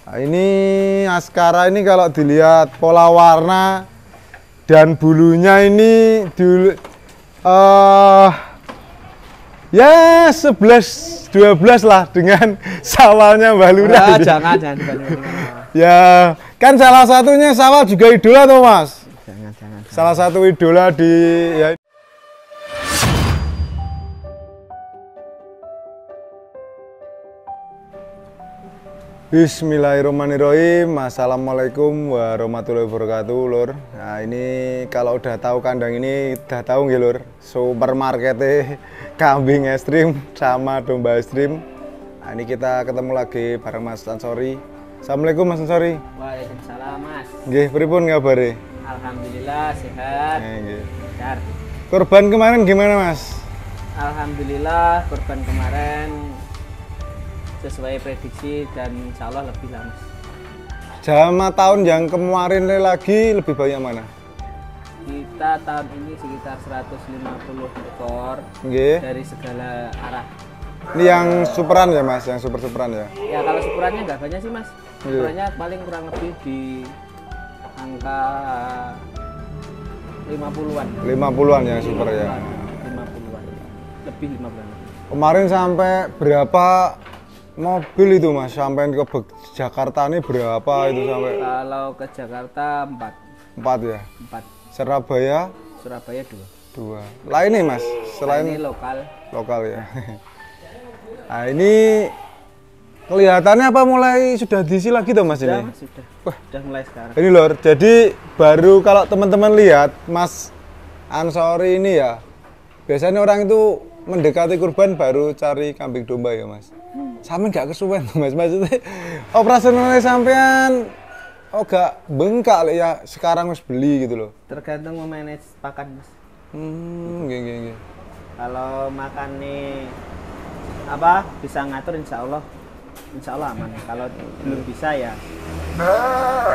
Nah, ini Askara ini kalau dilihat pola warna dan bulunya ini dulu ya 11 12 lah dengan sawalnya Mbak Lurah. Jangan. Ya, kan salah satunya sawal juga idola tuh, Mas. Jangan. Salah satu idola di ya. Bismillahirrahmanirrahim. Assalamualaikum warahmatullahi wabarakatuh, Lur. Nah, ini kalau udah tahu kandang ini udah tahu nggih, Lur. Supermarketnya kambing ekstrim sama domba ekstrim. Nah, ini kita ketemu lagi bareng Mas Ansori. Assalamualaikum Mas Ansori. Waalaikumsalam, Mas. Nggih, pripun kabare? Alhamdulillah sehat. Nggih. Sehat. Korban kemarin gimana, Mas? Alhamdulillah korban kemarin sesuai prediksi dan insya Allah lebih lah, Mas. Sama tahun yang kemarin lagi lebih banyak mana? Kita tahun ini sekitar 150 ekor Nggih. dari segala arah. Ini yang superan ya, Mas, yang superan ya? Ya kalau superannya nggak banyak sih, Mas. Nggih. Superannya paling kurang lebih di angka 50-an. 50-an yang super ya. 50-an. Lebih 50-an. Kemarin sampai berapa mobil itu, Mas? Sampai ke Jakarta ini berapa itu sampai? Kalau ke Jakarta 4. 4 ya? 4. Surabaya? Surabaya 2. 2. Lain nih, Mas? Selain Ini lokal. lokal ya. Nah, ini kelihatannya apa mulai sudah diisi lagi tuh, Mas, Sudah, ini? Mas, sudah mulai sekarang. Ini Lor, jadi baru kalau teman-teman lihat Mas Ansori ini ya, biasanya orang itu mendekati kurban baru cari kambing domba ya, Mas. Sampe nggak kesuwen tuh, Mas. Maksudnya operasionalnya sampean gak bengkak ya sekarang Mas beli gitu loh. Tergantung memanage pakan, Mas. Nggih. Kalau makan nih apa bisa ngatur insya Allah aman. Kalau belum bisa ya.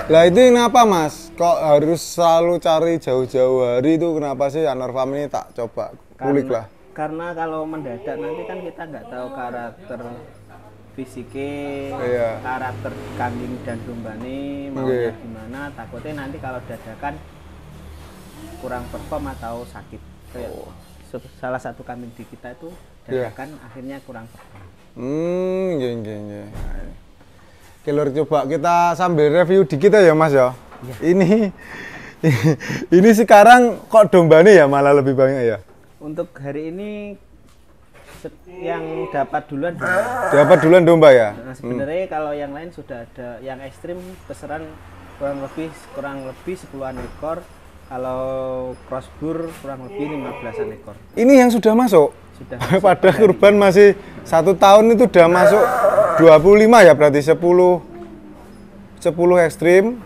Lah itu kenapa, Mas? Kok harus selalu cari jauh-jauh hari itu kenapa sih Anwar Farm ini tak coba kulik lah? Karena kalau mendadak nanti kan kita nggak tahu karakter fisiknya, Iya. karakter kambing dan domba nih maunya gimana. Takutnya nanti kalau dadakan kurang perform atau sakit. Kayak salah satu kambing di kita itu dadakan akhirnya kurang perform. Nggih. Oke, Lur, coba kita sambil review dikit ya, Mas ya. Iya. Ini sekarang kok domba nih ya malah lebih banyak ya? Untuk hari ini yang dapat duluan domba. Dapat duluan domba ya? Nah, sebenarnya kalau yang lain sudah ada yang ekstrim pesanan kurang lebih 10-an ekor. Kalau crossbur kurang lebih 15-an ekor. Ini yang sudah masuk? Sudah. Pada kurban masih 1 tahun itu udah masuk 25 ya, berarti 10 ekstrim.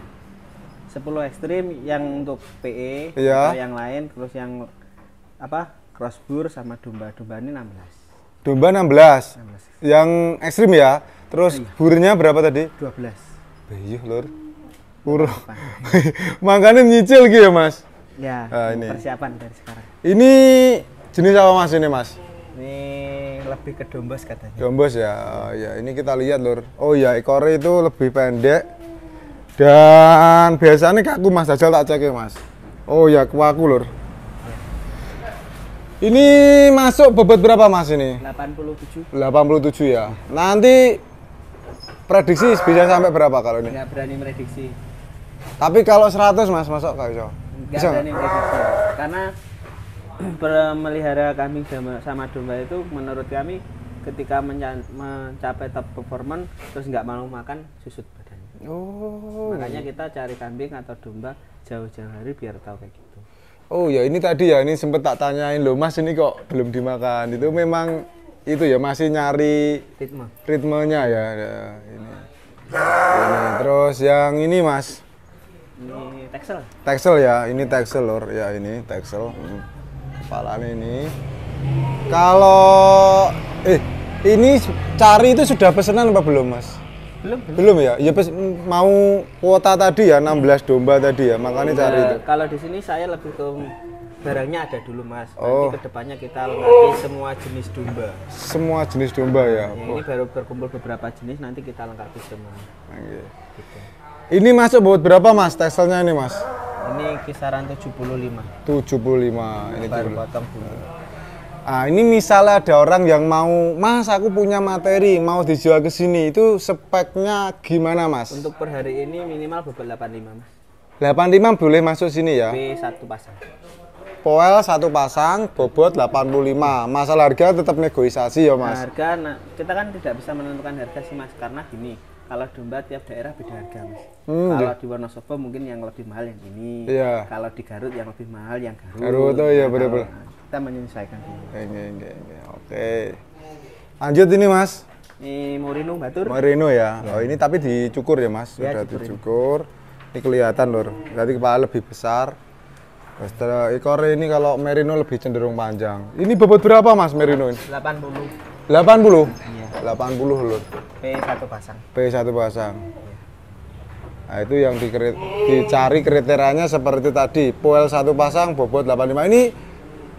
10 ekstrim yang untuk PE, Iya. atau yang lain, terus yang apa? Crossbur sama domba ini 16. Domba 16. Yang ekstrim ya. Terus burnya berapa tadi? 12. Iya, Lur. Puro. Makanya nyicil gitu ya, Mas. Ya, ini. persiapan dari sekarang. Ini jenis apa, Mas, ini, Mas? Ini lebih ke dombos katanya. Dombos ya. Ya, ini kita lihat, Lur. Oh ya, ekornya itu lebih pendek. Dan biasanya kaku, Mas. Jajal tak cek ya, Mas. Oh ya, kaku, Lur. Ini masuk bobot berapa, Mas, ini? 87. 87 ya. Nanti prediksi bisa sampai berapa kalau ini? Nggak berani prediksi. Tapi kalau 100, Mas, masuk nggak bisa? Nggak berani prediksi. Karena memelihara kambing sama domba itu menurut kami ketika mencapai top performance terus nggak mau makan susut badannya. Oh. Makanya kita cari kambing atau domba jauh-jauh hari biar tahu kayak gitu. Oh ya, ini tadi ya, ini sempet tak tanyain loh, Mas, ini kok belum dimakan. Itu memang itu ya, masih nyari ritmenya ya. Ini. Terus yang ini, Mas. Ini Texel. Texel ya, ini Texel, Lur. Ya, ini Texel. Kepalanya ini. Kalau ini cari itu sudah pesanan apa belum, Mas? Belum ya? Ya mau kuota tadi ya 16 domba tadi ya, makanya cari itu. Kalau di sini saya lebih ke barangnya ada dulu mas. Oh. Nanti kedepannya kita lengkapi semua jenis domba. Semua jenis domba ya. Ya, ini baru berkumpul beberapa jenis, nanti kita lengkapi semua. Oke. Gitu. Ini masuk buat berapa mas tekstilnya ini mas? Ini kisaran 75. 75. Ini Baru 75. potong dulu. Ah, ini misalnya ada orang yang mau, mas aku punya materi mau dijual ke sini, itu speknya gimana mas? Untuk per hari ini minimal bobot 85 mas. 85 boleh masuk sini ya? B satu pasang. Poel satu pasang, bobot 85. Masalah harga tetap negosiasi ya mas? Nah, harga, kita kan tidak bisa menentukan harga sih mas, karena gini, kalau domba tiap daerah beda harga mas. Kalau di Wonosobo mungkin yang lebih mahal yang ini. Iya. Kalau di Garut yang lebih mahal yang Garut. Garut, oh iya, bener-bener. Kita menyesuaikan dulu. Oke. Lanjut ini mas. Ini Merino Batur. Merino ya. Oh ini tapi dicukur ya mas? Ya, Sudah cukurin. dicukur. Ini kelihatan lor. Berarti kepala lebih besar. Terus ekor ini kalau Merino lebih cenderung panjang. Ini bobot berapa mas Merino ini? 80. 80? Iya. 80 lor. P satu pasang. P1 pasang. Nah itu yang dicari kriterianya seperti tadi. Poel satu pasang, bobot 85. Ini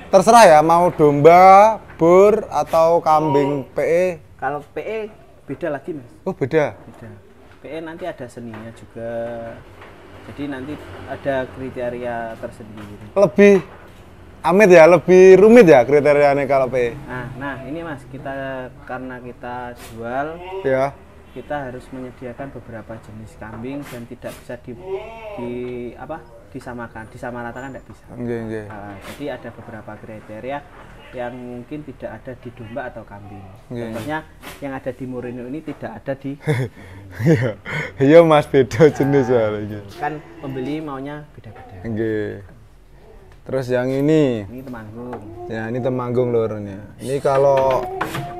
terserah ya, mau domba, bur, atau kambing PE. Kalau PE beda lagi mas. Oh beda? Beda. PE nanti ada seninya juga. Jadi nanti ada kriteria tersendiri. Lebih amit ya, lebih rumit ya kriterianya kalau PE. Nah ini mas, karena kita jual, Ya. kita harus menyediakan beberapa jenis kambing dan tidak bisa disamaratakan tidak bisa. Oke. Jadi ada beberapa kriteria yang mungkin tidak ada di domba atau kambing. Contohnya yang ada di Merino ini tidak ada di Iya mas, beda jenis soalnya. kan pembeli maunya beda-beda. Oke. Terus yang ini. Ini Temanggung. Ya ini Temanggung lor ini. Ini kalau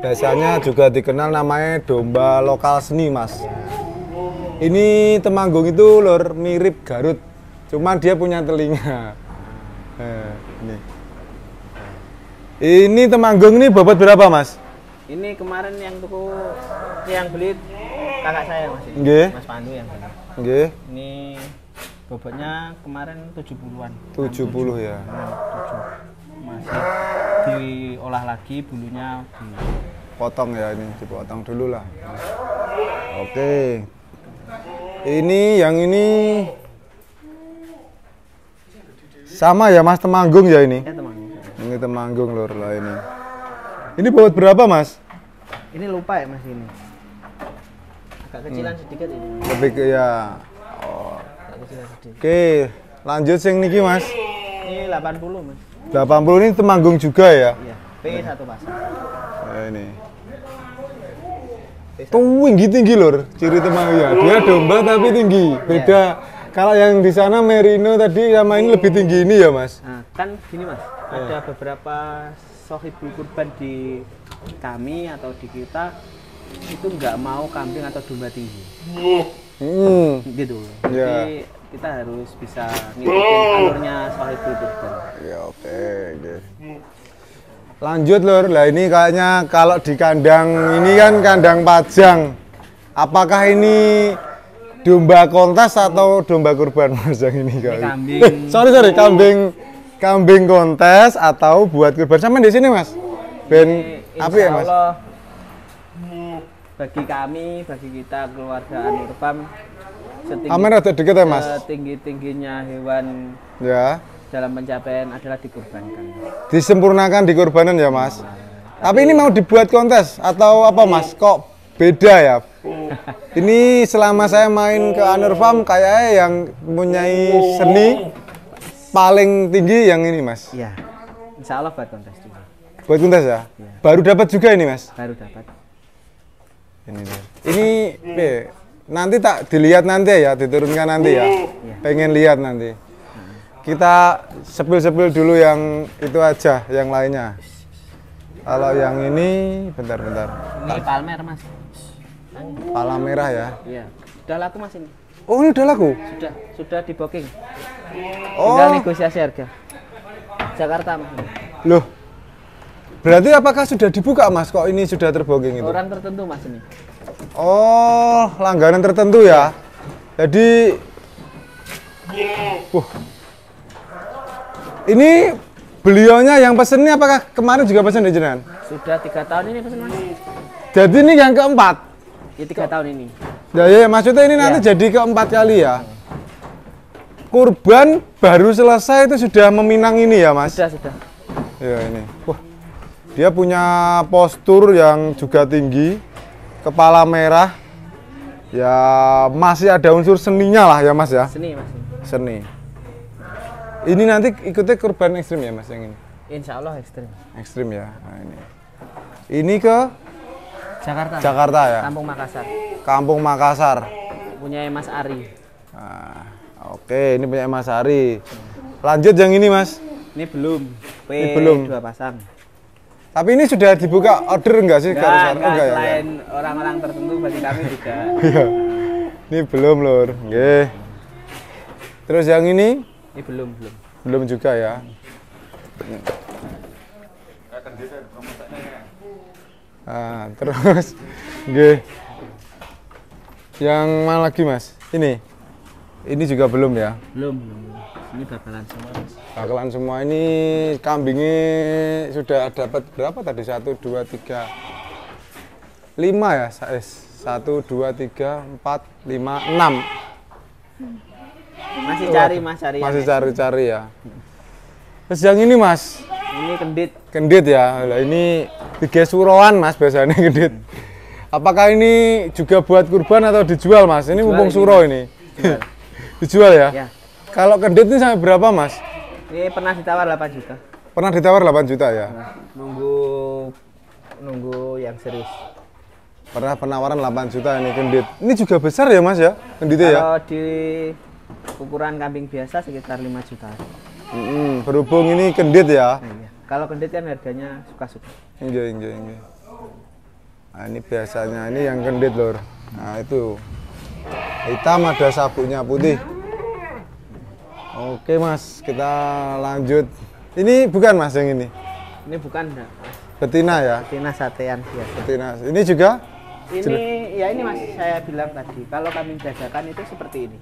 biasanya juga dikenal namanya domba lokal seni mas. Ini Temanggung itu lor mirip Garut, cuman dia punya telinga. Ini Temanggung ini bobot berapa mas? Ini kemarin yang beli kakak saya mas. Nggih. Mas Pandu yang beli. Nggih. Ini bobotnya kemarin 70-an. 70 ya. 7. Masih diolah lagi bulunya Potong ya ini, dipotong dulu lah. Oke. Ini yang ini sama ya mas, Temanggung ya ini? ya Temanggung. Ini Temanggung lor lah ini. Ini bobot berapa mas? Ini lupa ya mas ini. Agak kecilan sedikit ini. Lebih ke ya. Agak kecilan sedikit. Oke, lanjut sing niki mas. Ini 80 mas. 80 ini Temanggung juga ya? Iya. P satu pasang. Ini. Tinggi lor, ciri Temanggung ya. Dia domba tapi tinggi. Beda. Kalau yang di sana Merino tadi sama ini lebih tinggi ini ya mas? Nah, kan gini mas, ada beberapa sohibul kurban di kami atau di kita itu nggak mau kambing atau domba tinggi. Gitu. Ya. Jadi kita harus bisa ngikutin alurnya sohibul kurban. Ya oke. Lanjut lor, lah ini kayaknya kalau di kandang ini kan kandang pajang. Apakah ini domba kontes atau domba kurban mas yang ini kali? Kambing. Sorry kambing kontes atau buat kurban sama di sini mas? Ben apa ya mas? Allah, bagi kami, bagi kita keluarga Anurfam, Kamera ada deket ya mas? setinggi-tingginya hewan Ya. dalam pencapaian adalah dikurbankan. Disempurnakan di kurbanan ya mas? Tapi ini mau dibuat kontes atau apa mas? Kok beda ya? Ini selama saya main ke Anurfam kayaknya yang mempunyai seni paling tinggi yang ini mas. Iya, insya Allah buat kontes juga. Buat kontes ya? Iya. Baru dapat juga ini mas? Baru dapat. Ini nanti tak dilihat nanti ya, diturunkan nanti ya. Iya. Pengen lihat nanti. Kita sepil-sepil dulu yang itu aja, yang lainnya. Kalau yang ini, bentar. Ini palmer mas. Pala merah ya. Iya, sudah laku mas ini. Oh ini udah laku? Sudah di booking. Oh. Tinggal negosiasi harga. Jakarta mas. Loh, berarti apakah sudah dibuka mas? Kok ini sudah terbooking itu? Orang tertentu mas ini. Oh, langganan tertentu ya. Jadi, ini Beliaunya yang pesen ini apakah kemarin juga pesen di jenengan? Sudah 3 tahun ini pesen mas. Jadi ini yang keempat. Ya 3 tahun ini. Ya, maksudnya ini nanti jadi keempat kali ya. Kurban baru selesai itu sudah meminang ini ya mas? Sudah. Ya ini. Wah, dia punya postur yang juga tinggi, kepala merah. Ya masih ada unsur seninya lah ya mas ya. Seni mas. Seni. Ini nanti ikutnya kurban ekstrim ya mas yang ini? Insya Allah ekstrim. Ekstrim ya. Nah, ini. Ini ke Jakarta ya. Kampung Makassar. Punya Mas Ari. Nah, oke, ini punya Mas Ari. Lanjut yang ini mas. Ini belum. Ini belum. 2 pasang. Tapi ini sudah dibuka order enggak sih? Enggak, ya, selain orang-orang tertentu bagi kami juga. Iya. Ini belum lur. Oke. Terus yang ini? Ini belum. Belum juga ya. Nah, terus nggih. Yang mana lagi mas? Ini juga belum ya? Belum. Ini bakalan semua mas. Bakalan semua. Ini kambingnya sudah dapat berapa tadi? 1, 2, 3, 5 ya? 1, 2, 3, 4, 5, 6. Masih cari mas, masih cari ya. Terus yang ini mas? Ini Kendit ya. Nah, ini 3 suroan mas biasanya kendit. Apakah ini juga buat kurban atau dijual mas? Ini mumpung suro ini. Dijual ya? Ya. Kalau kendit ini sampai berapa mas? Ini pernah ditawar 8 juta. Pernah ditawar 8 juta ya? Nah, nunggu yang serius. Pernah penawaran 8 juta ini kendit. Ini juga besar ya mas ya? Kenditnya ya? Kalau di ukuran kambing biasa sekitar 5 juta. Berhubung ini kendit ya? Iya. Kalau kendit kan harganya suka-suka. Iya. Nah ini biasanya, ini yang kendit lor. Nah itu hitam ada sabuknya putih. Oke mas, kita lanjut. Ini bukan mas yang ini? Ini bukan enggak. Betina ya? Betina satean biasa. Betina. Ini juga? Ini mas saya bilang tadi, kalau kambing dadakan itu seperti ini.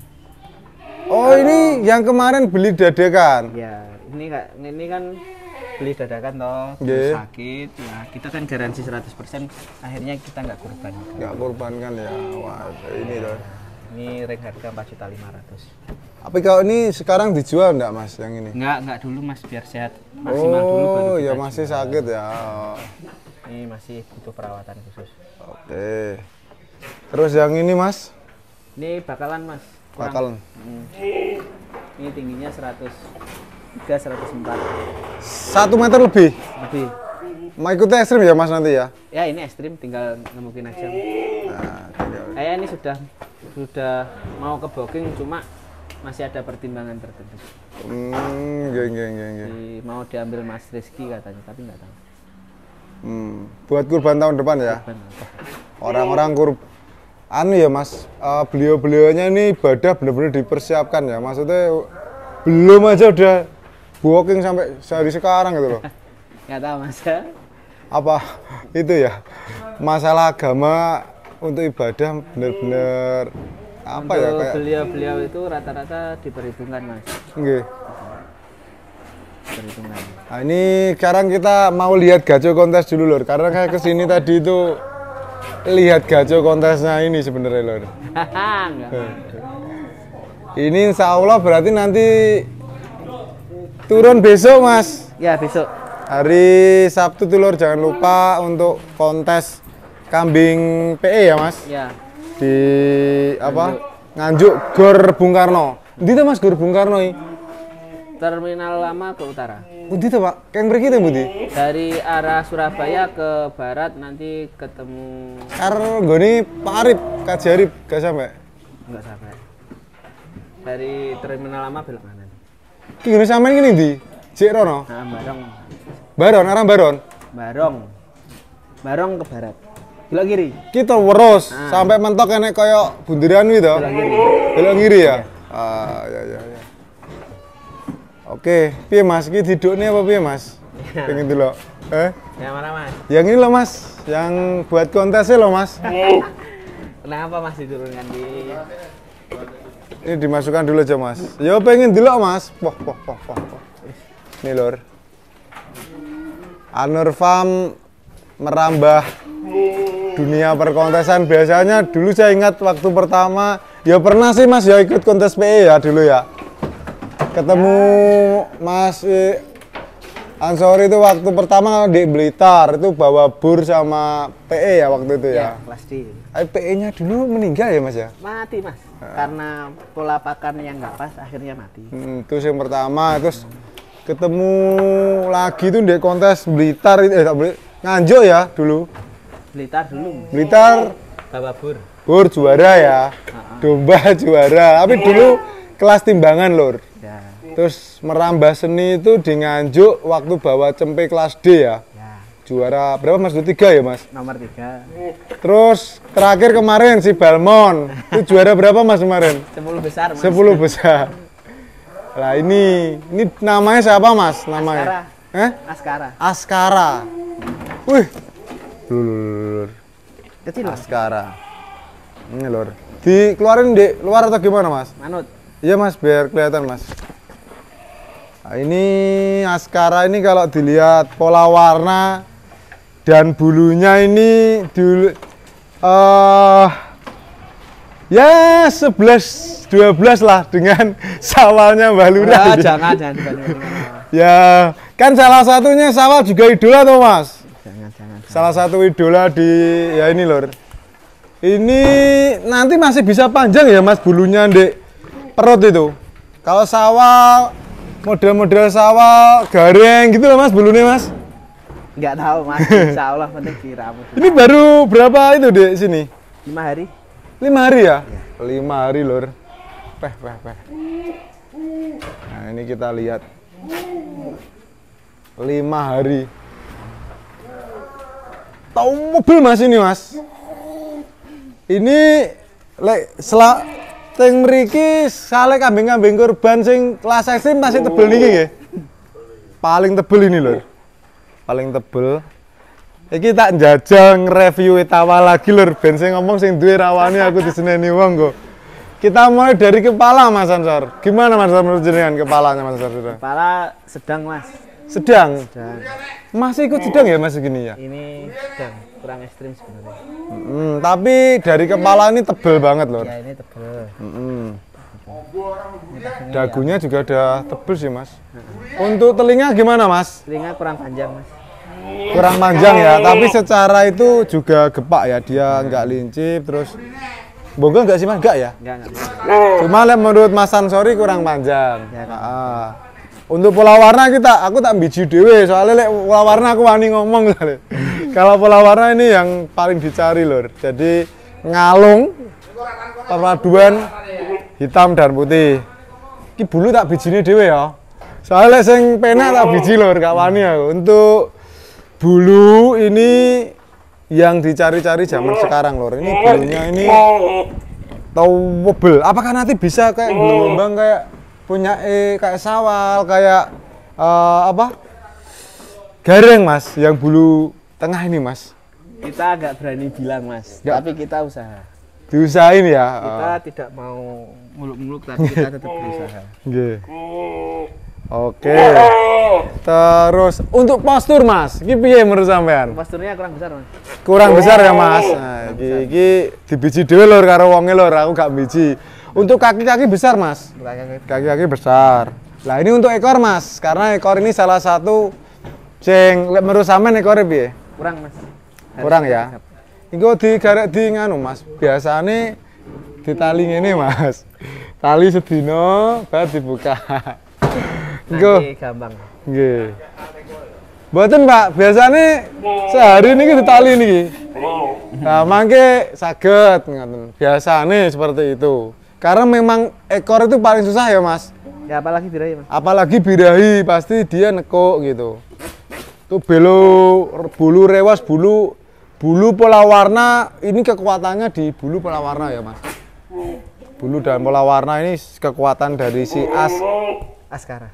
Oh ini yang kemarin beli dadakan? Ya, ini kan beli dadakan toh, sakit ya kita kan garansi 100%, akhirnya kita nggak kurban. Nggak kurban kan ya? Wah ini loh. Ini ring harga 4.500.000. Tapi kalau ini sekarang dijual enggak mas yang ini? Enggak dulu mas, biar sehat maksimal dulu baru Oh kita ya masih jual. sakit ya. Ini masih butuh perawatan khusus. Oke. Terus yang ini mas? Ini bakalan mas. Bakalan. Ini tingginya 103, 104. 1 meter lebih? Lebih. Mau ikutnya ekstrim ya mas nanti ya? Ya ini ekstrim, tinggal ngemukin aja. Nah, Ini sudah mau ke booking, cuma masih ada pertimbangan tertentu. Mau diambil Mas Rizky katanya, tapi nggak tahu. Buat kurban tahun depan ya? Orang-orang ya mas, beliau-beliaunya ini ibadah benar-benar dipersiapkan ya. Maksudnya belum aja udah booking sampai sehari sekarang gitu loh. Nggak tahu mas. Apa itu ya? Masalah agama untuk ibadah benar-benar apa untuk ya kayak beliau itu rata-rata diperhitungkan mas. Nggih. Perhitungan. Nah, ini sekarang kita mau lihat gaco kontes dulu lor, karena kayak kesini tadi itu lihat gaco kontesnya ini sebenarnya lor. Ini insya Allah berarti nanti turun besok mas. Ya besok. Hari Sabtu tuh lor, jangan lupa untuk kontes kambing PE ya mas. Ya. Di apa? Nganjuk Gor Bung Karno. Ndi to Mas Gor Bung Karno iki? Terminal Lama ke utara. Pundi to Pak? Keng mriki to pundi? Dari arah Surabaya ke barat nanti ketemu. Karo nggone Pak Arif, Kaji Arif gak sampai. Enggak sampai. Dari Terminal Lama belok kanan. Ki ngene sampean ngene ndi? Jek rono. Nah, Barong. Baron, arah Baron. Barong ke barat. Belok kiri. Kita terus sampai mentok enek kaya bundiran kuwi to. Belok kiri. Belok kiri ya? Ya. Oke, piye Mas? Iki didukne apa piye Mas? Pengen delok. Yang mana Mas? Yang ini loh Mas, yang buat kontesnya loh Mas. Kenapa Mas diturunkan di? Ini dimasukkan dulu aja Mas. Ya pengen delok Mas. Wah. Ini lor. Anur Farm merambah dunia perkontesan. Biasanya dulu saya ingat waktu pertama, ya pernah sih Mas ya ikut kontes PE ya dulu ya. Ketemu Mas Ansori itu waktu pertama di Blitar, itu bawa bur sama PE ya waktu itu ya. Kelas D. PE-nya dulu meninggal ya Mas ya? Mati Mas, karena pola pakan yang nggak pas akhirnya mati. Itu yang pertama, terus ketemu lagi tuh di kontes Blitar itu, Nganjuk ya dulu. Blitar dulu. Blitar Bawa bur. bur juara ya, domba juara. Tapi dulu kelas timbangan lur. Ya. Terus merambah seni itu di Nganjuk waktu bawa cempe kelas D ya. Ya. Juara berapa Mas? 3 ya Mas? Nomor 3. Terus terakhir kemarin si Balmon itu juara berapa Mas kemarin? 10 besar Mas. 10 besar. Lah ini namanya siapa Mas? Namanya? Askara. Askara. Wih. Lur. Kecil Mas. Askara. Ini lur. Dikeluarin di luar atau gimana Mas? Manut. Iya Mas, biar kelihatan Mas. Nah, ini Askara ini kalau dilihat pola warna dan bulunya ini dulu ya 11 12 lah dengan sawalnya Mbak Lurah. Jangan. Ya, kan salah satunya sawal juga idola tuh Mas. Jangan. Salah satu idola di ya ini lur. Ini nanti masih bisa panjang ya Mas bulunya Dek perut itu. Kalau sawal model-model sawal garing gitu loh Mas bulunya Mas. Nggak tahu Mas, insya Allah penting dirambut. Ini baru berapa itu di sini? 5 hari. 5 hari ya? 5 hari lur. Peh. Nah ini kita lihat 5 hari. Tahu mobil Mas ini Mas. Ini teng mriki sale kambing-kambing kurban sing kelas ekstrim masih tebel niki nggih. Paling tebel ini lho. Paling tebel. Iki tak njajal nge-review etawa lagi lho, ben sing ngomong sing duwe rawani aku diseneni wong kok. Kita mulai dari kepala Mas Ansor. Gimana Mas menurut jenengan kepalanya Mas Ansor? Kepala sedang Mas. Sedang. Masih ikut sedang ya Mas gini ya? Ini sedang, kurang ekstrim sebenarnya. Tapi dari kepala ini tebel banget loh. Ya ini tebel. Dagunya juga udah tebel sih Mas. Untuk telinga gimana Mas? Telinga kurang panjang Mas. Kurang panjang ya, tapi secara itu juga gepak ya. Dia nggak lincip terus. Bonggo nggak sih Mas? Nggak ya? Enggak. Cuma menurut Mas Ansori kurang panjang. Ya, Untuk pola warna aku tak biji dewe, soalnya pola warna aku wani ngomong soalnya. Kalau pola warna ini yang paling dicari lur. Jadi ngalung, perpaduan hitam dan putih. Ki bulu tak bijine dewe ya. Soalnya sing penak tak biji lur, gak wani aku. Untuk bulu ini yang dicari-cari zaman sekarang lur. Ini bulunya ini towable. Apakah nanti bisa kayak gelombang kayak punya kayak sawal, kayak garing Mas, yang bulu tengah ini Mas? Kita agak berani bilang Mas, tapi kita usaha. Diusahain ya? Kita tidak mau muluk-muluk, tapi kita tetap berusaha. Oke. Terus untuk postur Mas, ini piye menurut sampean? Posturnya kurang besar Mas. Kurang besar ya Mas? Nah, iki dibiji dhewe lur karo wonge lur, aku gak biji. Untuk kaki-kaki besar Mas? Kaki-kaki besar. Lah ini untuk ekor Mas, karena ekor ini salah satu sing menurut sampean ekore piye? Kurang Mas. Kurang ya? Engko digarek di nganu Mas, biasane ditali ngene Mas. Tali sedina bar dibuka. Engko gampang. Nggih. Mboten Pak, biasane sehari niki ditali niki. Nah, mangke saged ngoten. Biasane seperti itu. Karena memang ekor itu paling susah ya Mas. Ya apalagi birahi Mas. Apalagi birahi pasti dia nekuk gitu. Tuh bulu rewas, bulu pola warna ini kekuatannya di bulu pola warna ya Mas. Bulu dan pola warna ini kekuatan dari si Askara.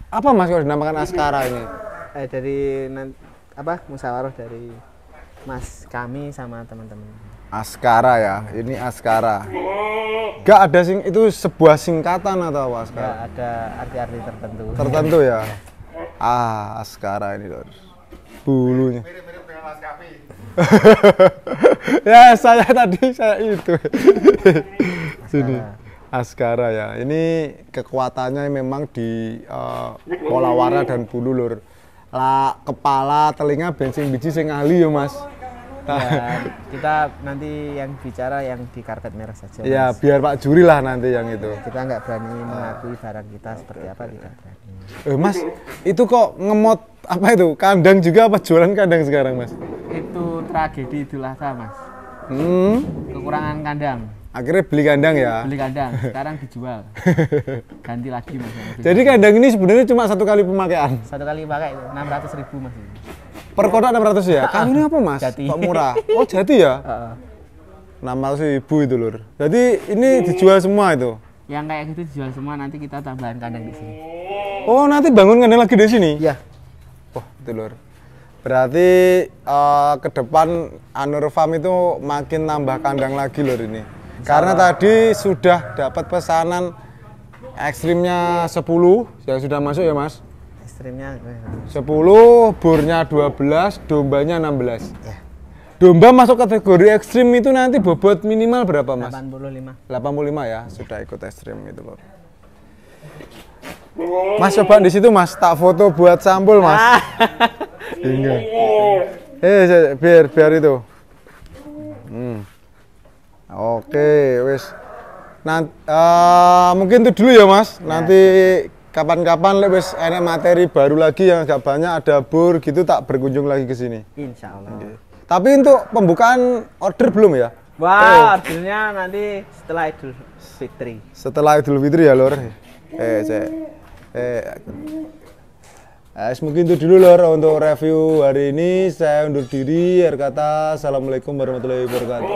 Apa Mas kalau dinamakan Askara ini? Dari musyawarah dari Mas kami sama teman-teman. Askara ya, ini Askara. Gak ada itu sebuah singkatan atau apa Askara? Gak ada arti-arti tertentu. Tertentu ya. Askara ini lor. Bulunya. Mirip-mirip dengan Mas Kapi. Ya, saya itu. Sini. Askara ya. Ini kekuatannya memang di pola warna dan bulu lur. Lah kepala, telinga, bensin biji sing ahli ya Mas. Ya, kita nanti yang bicara yang di karpet merah saja. Ya, Mas. biar Pak Juri lah nanti yang itu. Kita nggak berani mengakui barang kita seperti apa, tidak berani. Mas, itu kok ngemot apa itu? Kandang juga apa jualan kandang sekarang, Mas? Itu tragedi Idul Adha, Mas. Kekurangan kandang. Akhirnya beli kandang ya? Beli kandang, sekarang dijual. Ganti lagi, Mas. Jadi kandang ini sebenarnya cuma satu kali pemakaian? Satu kali pakai 600.000, Mas. Per kotak 600 ya? Kalau ini apa Mas? Jati. Kok murah? Oh Jati ya? 600.000 itu lur. Jadi ini dijual semua itu? Yang kayak gitu dijual semua, nanti kita tambahan kandang di sini. Oh nanti bangun kandang lagi di sini? Iya. Wah itu lur. Berarti ke depan Anur Farm itu makin nambah kandang lagi lur ini. Karena tadi sudah dapat pesanan ekstrimnya 10 yang sudah masuk ya Mas? Ekstrimnya 10, burnya 12, dombanya 16. ya. Domba masuk kategori ekstrim itu nanti bobot minimal berapa Mas? 85. 85 ya, sudah ikut ekstrim gitu loh. Mas coba di situ Mas, tak foto buat sampul Mas. Enggak. Biar itu. Oke, wis. Nanti mungkin itu dulu ya Mas. Nanti kapan-kapan wis enak materi baru lagi yang agak banyak, ada bur gitu, tak berkunjung lagi ke sini. Insya Allah. Okay. Tapi untuk pembukaan order belum ya? Wah, ordernya nanti setelah Idul Fitri. Setelah Idul Fitri ya lor. Mungkin itu dulu lor untuk review hari ini. Saya undur diri. Akhir kata, assalamualaikum warahmatullahi wabarakatuh.